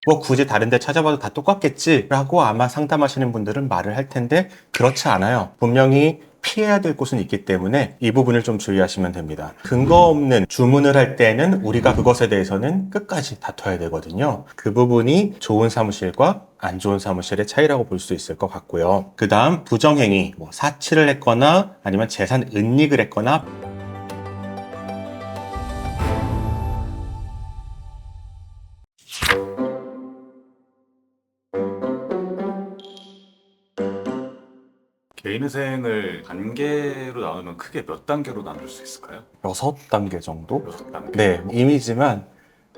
뭐 굳이 다른 데 찾아봐도 다 똑같겠지 라고 아마 상담하시는 분들은 말을 할 텐데 그렇지 않아요. 분명히 피해야 될 곳은 있기 때문에 이 부분을 좀 주의하시면 됩니다. 근거 없는 주문을 할 때는 우리가 그것에 대해서는 끝까지 다퉈야 되거든요. 그 부분이 좋은 사무실과 안 좋은 사무실의 차이라고 볼 수 있을 것 같고요. 그 다음 부정행위, 뭐 사치를 했거나 아니면 재산 은닉을 했거나 개인회생을 단계로 나누면 크게 몇 단계로 나눌 수 있을까요? 6단계 정도? 6단계? 네, 이미지만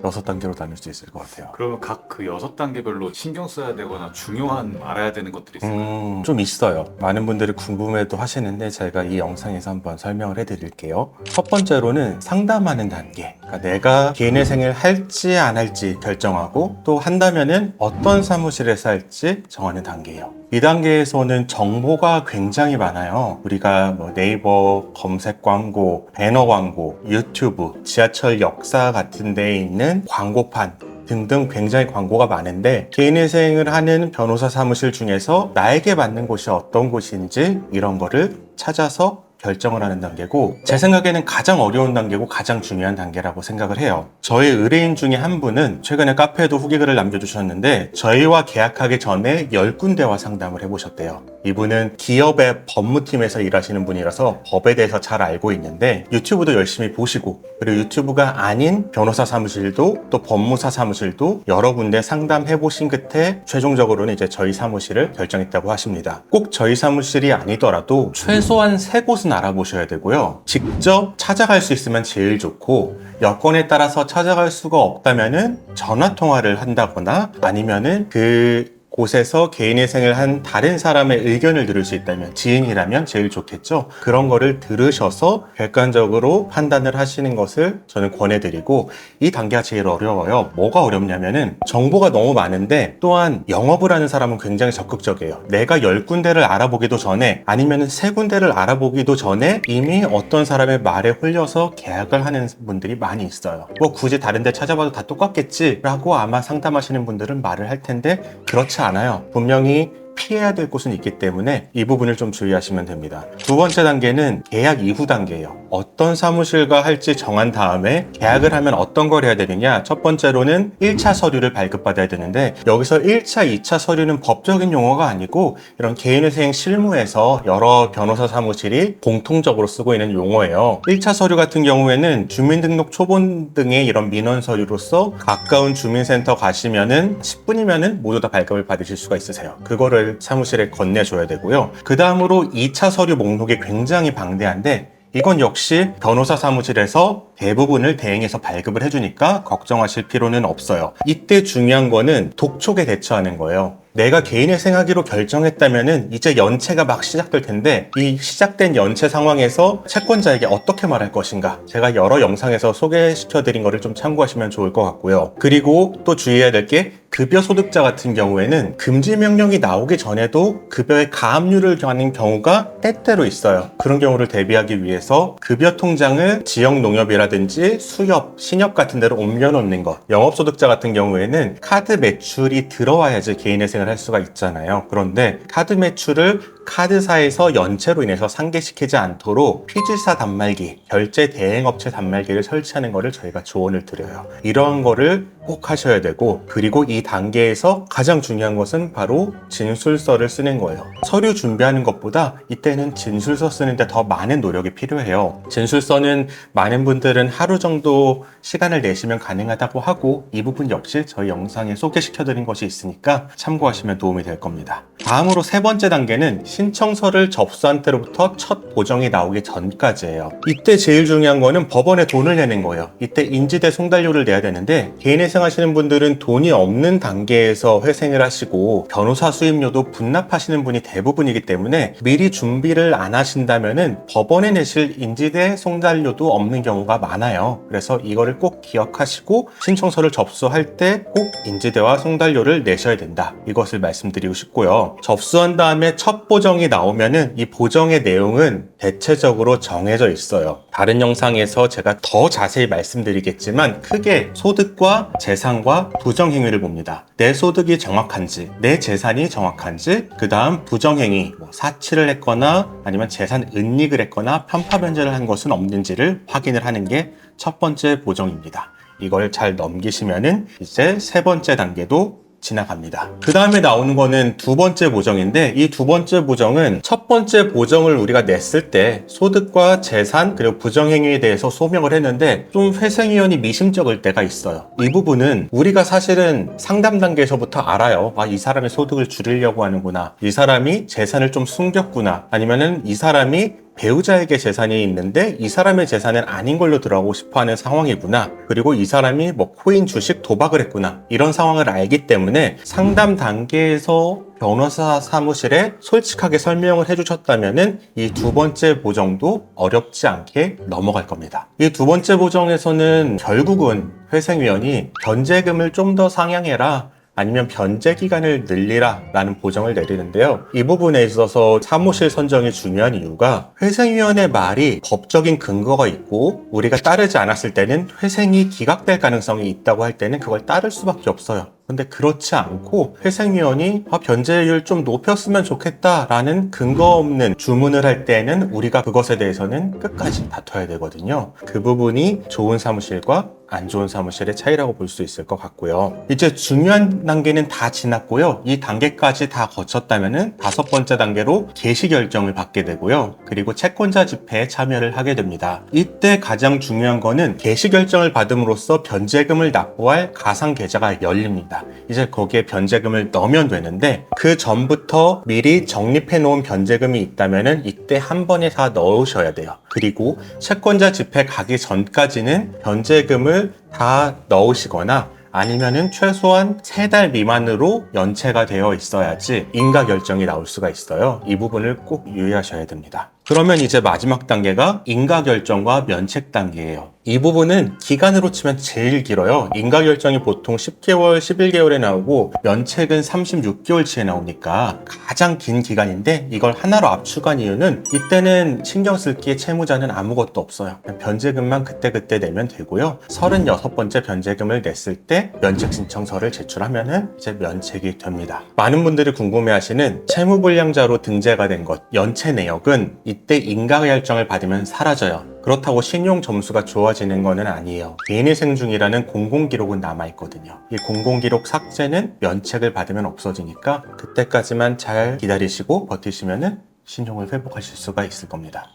6단계로 나눌 수 있을 것 같아요. 그러면 각 그 6단계별로 신경 써야 되거나 중요한 알아야 되는 것들이 있을까요? 좀 있어요. 많은 분들이 궁금해도 하시는데 제가 이 영상에서 한번 설명을 해드릴게요. 첫 번째로는 상담하는 단계. 그러니까 내가 개인회생을 할지 안 할지 결정하고 또 한다면은 어떤 사무실에서 할지 정하는 단계예요. 이 단계에서는 정보가 굉장히 많아요. 우리가 뭐 네이버 검색 광고, 배너 광고, 유튜브, 지하철 역사 같은 데에 있는 광고판 등등 굉장히 광고가 많은데 개인회생을 하는 변호사 사무실 중에서 나에게 맞는 곳이 어떤 곳인지 이런 거를 찾아서 결정을 하는 단계고 제 생각에는 가장 어려운 단계고 가장 중요한 단계라고 생각을 해요. 저희 의뢰인 중에 한 분은 최근에 카페에도 후기글을 남겨주셨는데 저희와 계약하기 전에 10군데와 상담을 해보셨대요. 이분은 기업의 법무팀에서 일하시는 분이라서 법에 대해서 잘 알고 있는데 유튜브도 열심히 보시고 그리고 유튜브가 아닌 변호사 사무실도 또 법무사 사무실도 여러 군데 상담해보신 끝에 최종적으로는 이제 저희 사무실을 결정했다고 하십니다. 꼭 저희 사무실이 아니더라도 최소한 3곳은 알아보셔야 되고요. 직접 찾아갈 수 있으면 제일 좋고 여건에 따라서 찾아갈 수가 없다면은 전화 통화를 한다거나 아니면은 그 곳에서 개인회생을 한 다른 사람의 의견을 들을 수 있다면 지인이라면 제일 좋겠죠. 그런 거를 들으셔서 객관적으로 판단을 하시는 것을 저는 권해드리고 이 단계가 제일 어려워요. 뭐가 어렵냐면은 정보가 너무 많은데 또한 영업을 하는 사람은 굉장히 적극적이에요. 내가 10군데를 알아보기도 전에 아니면은 3군데를 알아보기도 전에 이미 어떤 사람의 말에 홀려서 계약을 하는 분들이 많이 있어요. 뭐 굳이 다른 데 찾아봐도 다 똑같겠지 라고 아마 상담하시는 분들은 말을 할 텐데 그렇지 않아요. 분명히 피해야 될 곳은 있기 때문에 이 부분을 좀 주의하시면 됩니다. 두 번째 단계는 계약 이후 단계예요. 어떤 사무실과 할지 정한 다음에 계약을 하면 어떤 걸 해야 되느냐. 첫 번째로는 1차 서류를 발급받아야 되는데 여기서 1차, 2차 서류는 법적인 용어가 아니고 이런 개인회생 실무에서 여러 변호사 사무실이 공통적으로 쓰고 있는 용어예요. 1차 서류 같은 경우에는 주민등록 초본 등의 이런 민원 서류로서 가까운 주민센터 가시면은 10분이면은 모두 다 발급을 받으실 수가 있으세요. 그거를 사무실에 건네줘야 되고요. 그 다음으로 2차 서류 목록이 굉장히 방대한데 이건 역시 변호사 사무실에서 대부분을 대행해서 발급을 해주니까 걱정하실 필요는 없어요. 이때 중요한 거는 독촉에 대처하는 거예요. 내가 개인회생하기로 결정했다면은 이제 연체가 막 시작될 텐데 이 시작된 연체 상황에서 채권자에게 어떻게 말할 것인가 제가 여러 영상에서 소개시켜드린 거를 좀 참고하시면 좋을 것 같고요. 그리고 또 주의해야 될 게 급여 소득자 같은 경우에는 금지 명령이 나오기 전에도 급여의 가압류를 하는 경우가 때때로 있어요. 그런 경우를 대비하기 위해서 급여 통장을 지역 농협이라든지 수협, 신협 같은 데로 옮겨놓는 것. 영업소득자 같은 경우에는 카드 매출이 들어와야지 개인회생을 할 수가 있잖아요. 그런데 카드 매출을 카드사에서 연체로 인해서 상계시키지 않도록 피지사 단말기, 결제 대행업체 단말기를 설치하는 것을 저희가 조언을 드려요. 이러한 거를 꼭 하셔야 되고 그리고 이 단계에서 가장 중요한 것은 바로 진술서를 쓰는 거예요. 서류 준비하는 것보다 이때는 진술서 쓰는데 더 많은 노력이 필요해요. 진술서는 많은 분들은 하루 정도 시간을 내시면 가능하다고 하고 이 부분 역시 저희 영상에 소개시켜드린 것이 있으니까 참고하시면 도움이 될 겁니다. 다음으로 세 번째 단계는 신청서를 접수한 때로부터 첫 보정이 나오기 전까지예요. 이때 제일 중요한 거는 법원에 돈을 내는 거예요. 이때 인지대 송달료를 내야 되는데 개인회생 하시는 분들은 돈이 없는 단계에서 회생을 하시고 변호사 수임료도 분납하시는 분이 대부분이기 때문에 미리 준비를 안 하신다면은 법원에 내실 인지대 송달료도 없는 경우가 많아요. 그래서 이거를 꼭 기억하시고 신청서를 접수할 때 꼭 인지대와 송달료를 내셔야 된다. 이것을 말씀드리고 싶고요. 접수한 다음에 첫 보정 보정이 나오면은 이 보정의 내용은 대체적으로 정해져 있어요. 다른 영상에서 제가 더 자세히 말씀드리겠지만 크게 소득과 재산과 부정행위를 봅니다. 내 소득이 정확한지, 내 재산이 정확한지, 그 다음 부정행위, 사치를 했거나 아니면 재산 은닉을 했거나 편파변제를 한 것은 없는지를 확인을 하는 게 첫 번째 보정입니다. 이걸 잘 넘기시면은 이제 세 번째 단계도 지나갑니다. 그 다음에 나오는 거는 두 번째 보정인데, 이 두 번째 보정은 첫 번째 보정을 우리가 냈을 때 소득과 재산 그리고 부정행위에 대해서 소명을 했는데 좀 회생위원이 미심쩍을 때가 있어요. 이 부분은 우리가 사실은 상담 단계에서부터 알아요. 이 사람이 소득을 줄이려고 하는구나, 이 사람이 재산을 좀 숨겼구나, 아니면은 이 사람이 배우자에게 재산이 있는데 이 사람의 재산은 아닌 걸로 들어가고 싶어하는 상황이구나, 그리고 이 사람이 코인, 주식, 도박을 했구나, 이런 상황을 알기 때문에 상담 단계에서 변호사 사무실에 솔직하게 설명을 해주셨다면은 이 두 번째 보정도 어렵지 않게 넘어갈 겁니다. 이 두 번째 보정에서는 결국은 회생위원이 변제금을 좀 더 상향해라, 아니면 변제 기간을 늘리라 라는 보정을 내리는데요. 이 부분에 있어서 사무실 선정이 중요한 이유가 회생위원의 말이 법적인 근거가 있고 우리가 따르지 않았을 때는 회생이 기각될 가능성이 있다고 할 때는 그걸 따를 수밖에 없어요. 근데 그렇지 않고 회생위원이 변제율 좀 높였으면 좋겠다라는 근거 없는 주문을 할 때는 우리가 그것에 대해서는 끝까지 다퉈야 되거든요. 그 부분이 좋은 사무실과 안 좋은 사무실의 차이라고 볼 수 있을 것 같고요. 이제 중요한 단계는 다 지났고요. 이 단계까지 다 거쳤다면은 다섯 번째 단계로 개시 결정을 받게 되고요. 그리고 채권자 집회에 참여를 하게 됩니다. 이때 가장 중요한 거는 개시 결정을 받음으로써 변제금을 납부할 가상 계좌가 열립니다. 이제 거기에 변제금을 넣으면 되는데 그 전부터 미리 적립해 놓은 변제금이 있다면은 이때 한 번에 다 넣으셔야 돼요. 그리고 채권자 집회 가기 전까지는 변제금을 다 넣으시거나 아니면은 최소한 3달 미만으로 연체가 되어 있어야지 인가 결정이 나올 수가 있어요. 이 부분을 꼭 유의하셔야 됩니다. 그러면 이제 마지막 단계가 인가 결정과 면책 단계예요. 이 부분은 기간으로 치면 제일 길어요. 인가 결정이 보통 10개월, 11개월에 나오고 면책은 36개월치에 나오니까 가장 긴 기간인데 이걸 하나로 압축한 이유는 이때는 신경 쓸 게 채무자는 아무것도 없어요. 변제금만 그때그때 내면 되고요. 36번째 변제금을 냈을 때 면책 신청서를 제출하면은 이제 면책이 됩니다. 많은 분들이 궁금해하시는 채무불량자로 등재가 된 것, 연체 내역은 이때 인가 결정을 받으면 사라져요. 그렇다고 신용 점수가 좋아지는 것은 아니에요. 개인회생 중이라는 공공기록은 남아있거든요. 이 공공기록 삭제는 면책을 받으면 없어지니까 그때까지만 잘 기다리시고 버티시면 신용을 회복하실 수가 있을 겁니다.